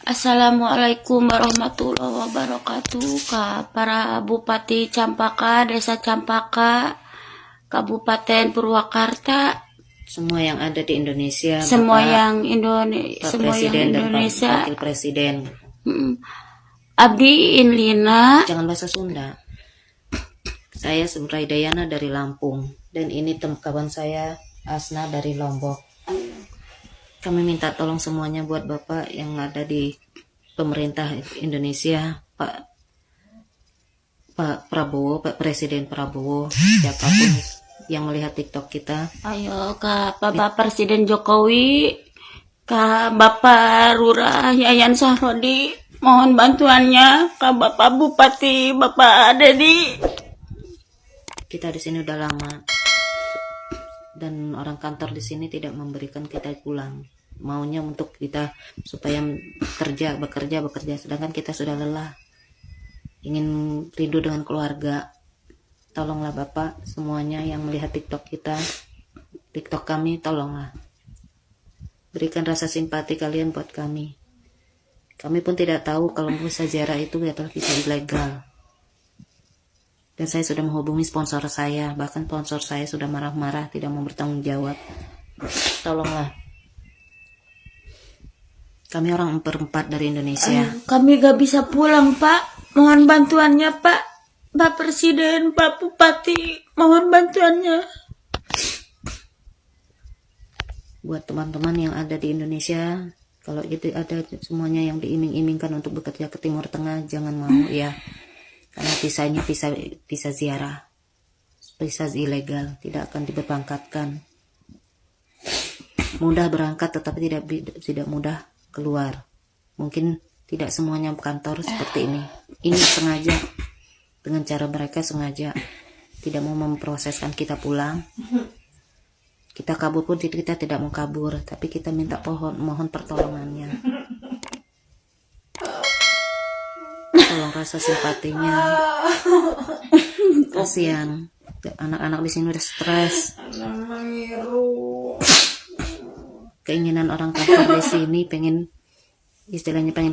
Assalamualaikum warahmatullahi wabarakatuh. Para Bupati Campaka, Desa Campaka, Kabupaten Purwakarta, semua yang ada di Indonesia, semua Bapak, yang Pak semua yang Presiden dan Pak Indonesia. Wakil Presiden. Abdi Inlina. Jangan bahasa Sunda. Saya Subraidayana dari Lampung dan ini kawan saya Asna dari Lombok. Kami minta tolong semuanya buat Bapak yang ada di pemerintah Indonesia, Pak Prabowo, Pak Presiden Prabowo, siapapun yang melihat TikTok kita. Ayo ke Bapak Presiden Jokowi, ke Bapak Lurah Yayan Sahrodi, mohon bantuannya ke Bapak Bupati, Bapak Dedi. Kita di sini udah lama dan orang kantor di sini tidak memberikan kita pulang. Maunya untuk kita supaya bekerja, sedangkan kita sudah lelah. Ingin rindu dengan keluarga. Tolonglah Bapak semuanya yang melihat TikTok kami, tolonglah. Berikan rasa simpati kalian buat kami. Kami pun tidak tahu kalau visa ziarah itu adalah visa ilegal. Dan saya sudah menghubungi sponsor saya, bahkan sponsor saya sudah marah-marah, tidak mau bertanggung jawab. Tolonglah. Kami orang empat dari Indonesia. Kami gak bisa pulang, Pak. Mohon bantuannya, Pak. Pak Presiden, Pak Bupati, mohon bantuannya. Buat teman-teman yang ada di Indonesia, kalau itu ada semuanya yang diiming-imingkan untuk bekerja ke Timur Tengah, jangan mau ya. Karena visanya visa ziarah, visa ilegal, tidak akan diberangkatkan. Mudah berangkat tetapi tidak mudah keluar. Mungkin tidak semuanya kantor seperti ini. Ini sengaja, dengan cara mereka sengaja tidak mau memproseskan kita pulang. Kita kabur pun kita tidak mau kabur, tapi kita mohon pertolongannya. Tolong rasa simpatinya. Kasihan anak-anak di sini udah stres. Keinginan orang kantor di sini pengen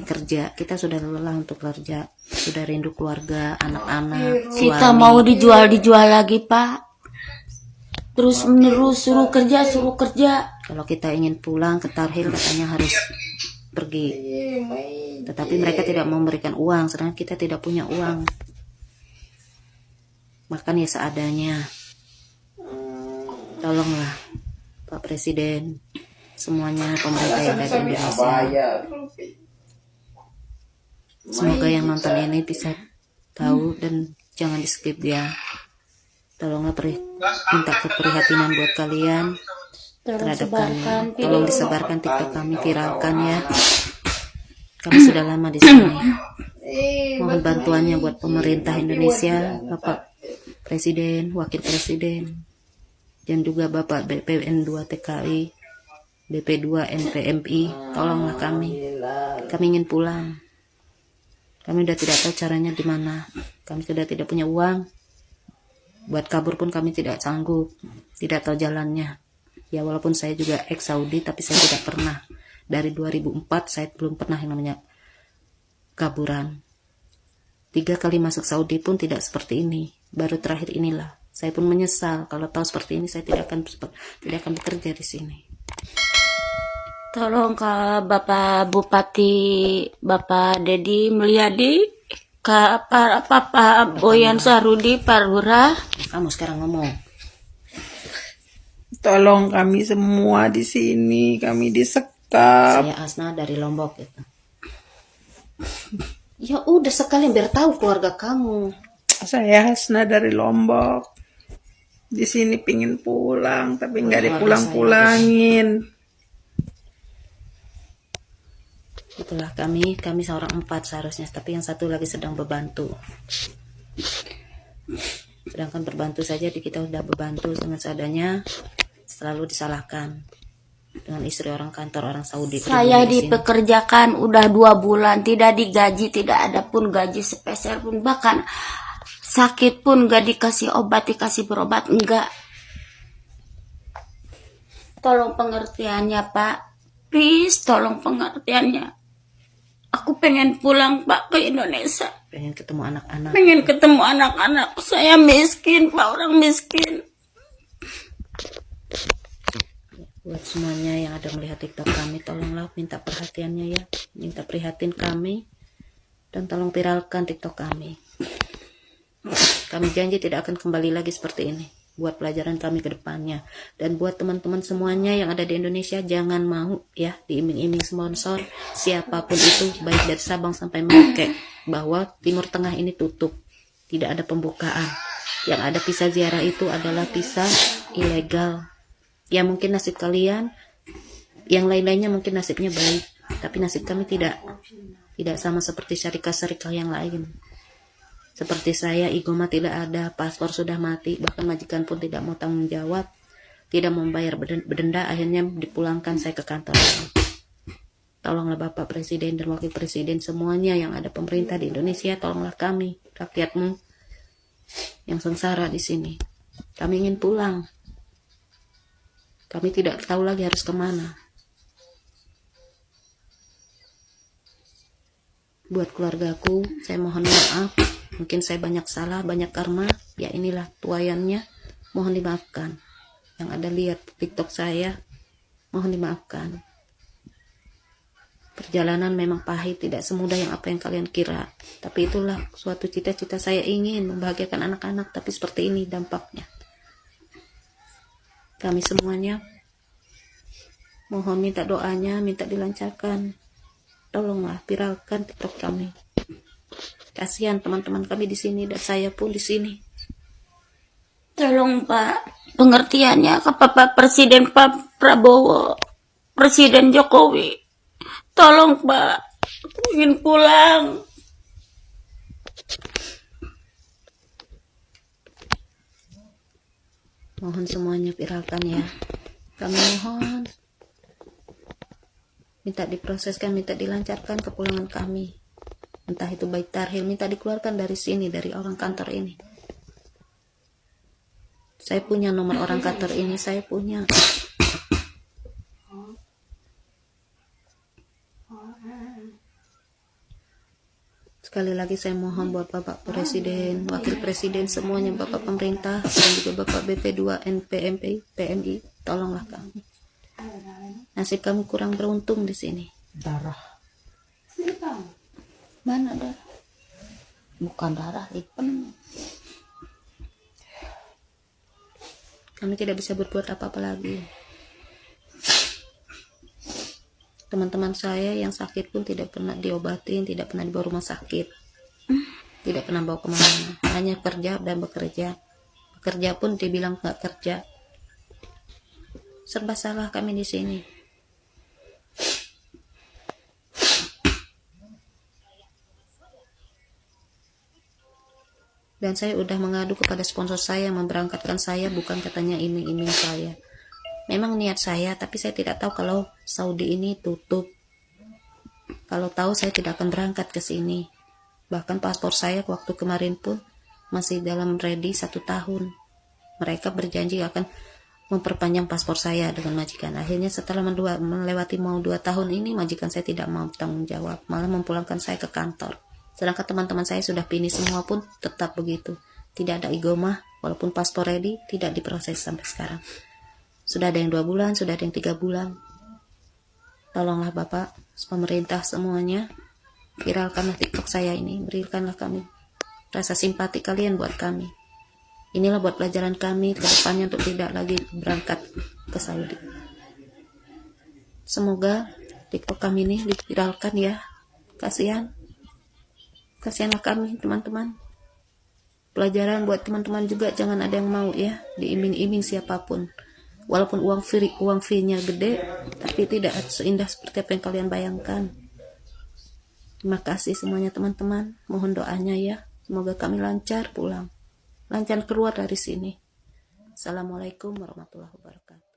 kerja. Kita sudah lelah untuk kerja, sudah rindu keluarga, anak-anak, suami. Kita mau dijual lagi, Pak. Terus menerus suruh kerja. Kalau kita ingin pulang ke Tarhil katanya harus pergi. Tetapi mereka tidak memberikan uang, sedangkan kita tidak punya uang. Makan ya seadanya. Tolonglah Pak Presiden, semuanya pemerintah yang ada di Indonesia. Semoga yang nonton ini bisa tahu dan jangan di skip ya. Tolonglah minta keprihatinan buat kalian terhadap kami. Tolong disebarkan TikTok kami, viralkan ya. Kami sudah lama di sini. Mohon bantuannya buat pemerintah Indonesia, Bapak Presiden, Wakil Presiden, dan juga Bapak BPN2 TKI, BP2 NPMI. Tolonglah kami. Kami ingin pulang. Kami sudah tidak tahu caranya di mana. Kami sudah tidak punya uang. Buat kabur pun kami tidak sanggup, tidak tahu jalannya. Ya walaupun saya juga ex-Saudi, tapi saya tidak pernah. Dari 2004 saya belum pernah yang namanya kaburan. 3 kali masuk Saudi pun tidak seperti ini. Baru terakhir inilah. Saya pun menyesal kalau tahu seperti ini saya tidak akan bekerja di sini. Tolong ke Bapak Bupati, Bapak Dedi Mulyadi, ke Bapak Boyan Sarudi, Pak Lurah. Kamu sekarang ngomong. Tolong kami semua di sini, kami disekap. Saya Asna dari Lombok gitu. Ya udah sekalian biar tahu keluarga kamu. Saya Hasna dari Lombok. Di sini pingin pulang, tapi nggak dipulang-pulangin. Itulah kami seorang 4 seharusnya, tapi yang satu lagi sedang berbantu. Sedangkan berbantu saja kita sudah berbantu dengan seadanya, selalu disalahkan dengan istri orang kantor orang Saudi. Saya dipekerjakan udah 2 bulan, tidak digaji, tidak ada pun gaji sepeser pun, bahkan sakit pun gak dikasih obat, dikasih berobat enggak. Tolong pengertiannya Pak, please tolong pengertiannya. Aku pengen pulang Pak ke Indonesia. Pengen ketemu anak-anak. Pengen ketemu anak-anak. Saya miskin Pak, orang miskin. Buat semuanya yang ada melihat TikTok kami, tolonglah minta perhatiannya ya, minta prihatin kami, dan tolong viralkan TikTok kami. Kami janji tidak akan kembali lagi seperti ini, buat pelajaran kami ke depannya. Dan buat teman-teman semuanya yang ada di Indonesia, jangan mau ya diiming-iming sponsor siapapun itu, baik dari Sabang sampai Merauke, bahwa Timur Tengah ini tutup, tidak ada pembukaan. Yang ada visa ziarah itu adalah visa ilegal. Ya mungkin nasib kalian, yang lain-lainnya mungkin nasibnya baik, tapi nasib kami tidak sama seperti syarikat-syarikat yang lain. Seperti saya, igoma tidak ada, paspor sudah mati, bahkan majikan pun tidak mau tanggung jawab, tidak membayar denda, akhirnya dipulangkan saya ke kantor. Tolonglah Bapak Presiden dan Wakil Presiden semuanya yang ada pemerintah di Indonesia, tolonglah kami, rakyatmu yang sengsara di sini. Kami ingin pulang. Kami tidak tahu lagi harus kemana. Buat keluargaku, saya mohon maaf. Mungkin saya banyak salah, banyak karma. Ya inilah tuayannya. Mohon dimaafkan. Yang ada lihat TikTok saya, mohon dimaafkan. Perjalanan memang pahit, tidak semudah yang apa yang kalian kira. Tapi itulah suatu cita-cita saya, ingin membahagiakan anak-anak. Tapi seperti ini dampaknya. Kami semuanya mohon minta doanya, minta dilancarkan. Tolonglah viralkan TikTok kami. Kasihan teman-teman kami di sini dan saya pun di sini. Tolong Pak, pengertiannya ke Bapak Presiden Pak Prabowo, Presiden Jokowi. Tolong Pak, aku ingin pulang. Mohon semuanya viralkan ya. Kami mohon. Minta diproseskan, minta dilancarkan kepulangan kami. Entah itu baik tarhil, minta dikeluarkan dari sini, dari orang kantor ini. Saya punya nomor orang kantor ini, saya punya. Sekali lagi saya mohon buat Bapak Presiden, Wakil Presiden, semuanya, Bapak Pemerintah, dan juga Bapak BP2, NPMP, PMI, tolonglah kami. Nasib kami kurang beruntung di sini. Darah. Mana darah? Bukan darah, lipen. Kami tidak bisa berbuat apa-apa lagi. Teman-teman saya yang sakit pun tidak pernah diobatin, tidak pernah dibawa rumah sakit, tidak pernah bawa kemana, hanya kerja dan bekerja. Bekerja pun dibilang nggak kerja. Serba salah kami di sini. Dan saya udah mengadu kepada sponsor saya yang memberangkatkan saya, bukan katanya iming-iming saya. Memang niat saya, tapi saya tidak tahu kalau Saudi ini tutup. Kalau tahu saya tidak akan berangkat ke sini. Bahkan paspor saya waktu kemarin pun masih dalam ready 1 tahun. Mereka berjanji akan memperpanjang paspor saya dengan majikan. Akhirnya setelah melewati mau 2 tahun ini, majikan saya tidak mau tanggung jawab, malah memulangkan saya ke kantor. Sedangkan teman-teman saya sudah finish semua pun tetap begitu. Tidak ada igomah, walaupun paspor ready, tidak diproses sampai sekarang. Sudah ada yang 2 bulan, sudah ada yang 3 bulan. Tolonglah Bapak, pemerintah semuanya, viralkanlah TikTok saya ini, berikanlah kami rasa simpati kalian buat kami. Inilah buat pelajaran kami ke depannya untuk tidak lagi berangkat ke Saudi. Semoga TikTok kami ini diviralkan ya. Kasihanlah kami teman-teman. Pelajaran buat teman-teman juga, jangan ada yang mau ya diiming-iming siapapun. Walaupun uang fee-nya gede, tapi tidak seindah seperti apa yang kalian bayangkan. Terima kasih semuanya teman-teman. Mohon doanya ya. Semoga kami lancar pulang. Lancar keluar dari sini. Assalamualaikum warahmatullahi wabarakatuh.